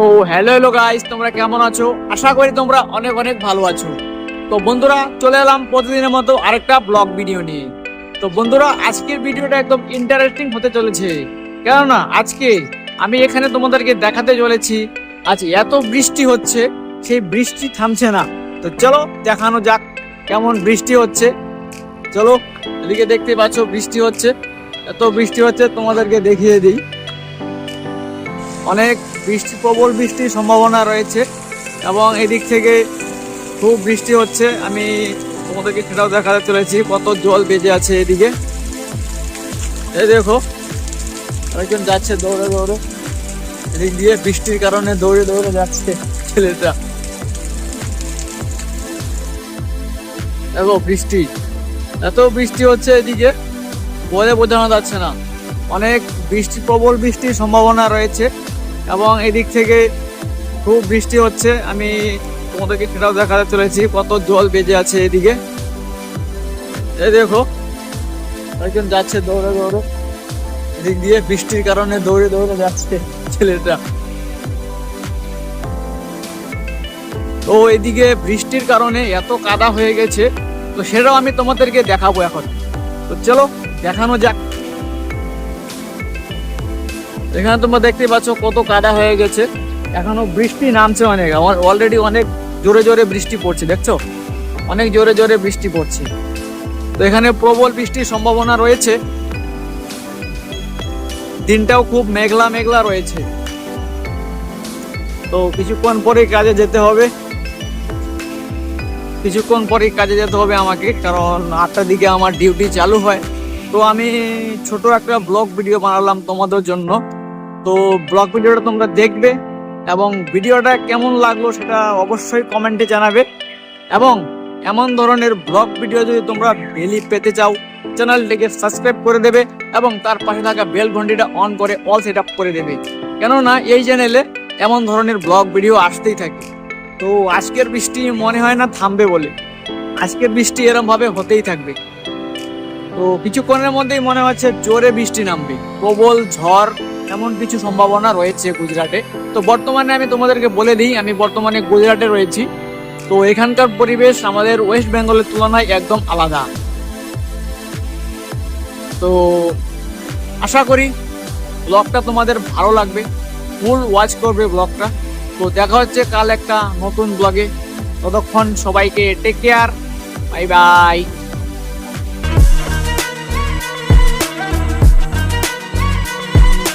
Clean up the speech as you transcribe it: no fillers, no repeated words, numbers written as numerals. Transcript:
তো hello guys, তোমরা কেমন আছো? আশা করি তোমরা অনেক অনেক ভালো আছো। তো বন্ধুরা, চলে এলাম প্রতিদিনের মতো আরেকটা ব্লগ ভিডিও নিয়ে। তো বন্ধুরা, আজকের ভিডিওটা একদম ইন্টারেস্টিং হতে চলেছে, কেননা আজকে আমি এখানে তোমাদেরকে দেখাতে চলেছি আজ এত বৃষ্টি হচ্ছে, সেই বৃষ্টি থামছে না। তো চলো দেখানো যাক কেমন বৃষ্টি হচ্ছে। চলো, এদিকে দেখতে পাচ্ছ বৃষ্টি হচ্ছে, এত বৃষ্টি হচ্ছে, তোমাদেরকে দেখিয়ে দিই। অনেক বৃষ্টি, প্রবল বৃষ্টির সম্ভাবনা রয়েছে এবং এদিক থেকে খুব বৃষ্টি হচ্ছে। আমি তোমাদেরকে সেটাও দেখাতে চলেছি কত জল বেজে আছে এদিকে। এই দেখো, আরেকজন যাচ্ছে দৌড়ে দৌড়ে, এদিক দিয়ে বৃষ্টির কারণে দৌড়ে দৌড়ে যাচ্ছে ছেলেটা। দেখো বৃষ্টি, এত বৃষ্টি হচ্ছে এদিকে, বলে বোঝানো যাচ্ছে না। অনেক বৃষ্টি, প্রবল বৃষ্টির সম্ভাবনা রয়েছে এবং এদিক থেকে খুব বৃষ্টি হচ্ছে। আমি তোমাদেরকে সেটাও দেখাতে চলেছি কত জল বেজে আছে এদিকে। এই দেখো, একজন যাচ্ছে দৌড়ে দৌড়ে, এদিক দিয়ে বৃষ্টির কারণে দৌড়ে দৌড়ে যাচ্ছে ছেলেটা। তো এদিকে বৃষ্টির কারণে এত কাদা হয়ে গেছে, তো সেটাও আমি তোমাদেরকে দেখাবো এখন। তো চলো দেখানো যাক। এখানে তোমরা দেখতে পাচ্ছ কত কাদা হয়ে গেছে, এখনো বৃষ্টি নামছে অনেক, অলরেডি অনেক জোরে জোরে বৃষ্টি পড়ছে, দেখছো অনেক জোরে জোরে বৃষ্টি পড়ছে। তো এখানে প্রবল বৃষ্টির সম্ভাবনা রয়েছে, দিনটাও খুব মেঘলা মেঘলা রয়েছে। তো কিছুক্ষণ পরে কাজে যেতে হবে, কিছুক্ষণ পরে কাজে যেতে হবে আমাকে, কারণ 8টার দিকে আমার ডিউটি চালু হয়। তো আমি ছোট একটা ব্লগ ভিডিও বানালাম তোমাদের জন্য। তো ব্লগ ভিডিওটা তোমরা দেখবে এবং ভিডিওটা কেমন লাগলো সেটা অবশ্যই কমেন্টে জানাবে। এবং এমন ধরনের ব্লগ ভিডিও যদি তোমরা ডেইলি পেতে চাও, চ্যানেলটিকে সাবস্ক্রাইব করে দেবে এবং তার পাশে থাকা বেল ঘন্টিটা অন করে অল সেট আপ করে দেবে, কেননা এই চ্যানেলে এমন ধরনের ব্লগ ভিডিও আসতেই থাকে। তো আজকের বৃষ্টি মনে হয় না থামবে বলে, আজকের বৃষ্টি এরম ভাবে হতেই থাকবে। তো কিছুক্ষণের মধ্যেই মনে হচ্ছে জোরে বৃষ্টি নামবে, প্রবল ঝড় এমন কিছু সম্ভাবনা রয়েছে গুজরাটে। তো বর্তমানে আমি তোমাদেরকে বলে দিই, আমি বর্তমানে গুজরাটে রয়েছি। তো এখানকার পরিবেশ আমাদের ওয়েস্ট বেঙ্গলের তুলনায় একদম আলাদা। তো আশা করি ব্লগটা তোমাদের ভালো লাগবে, ফুল ওয়াচ করবে ব্লগটা। তো দেখা হচ্ছে কাল একটা নতুন ব্লগে, ততক্ষণ সবাইকে টেক কেয়ার, বাই বাই।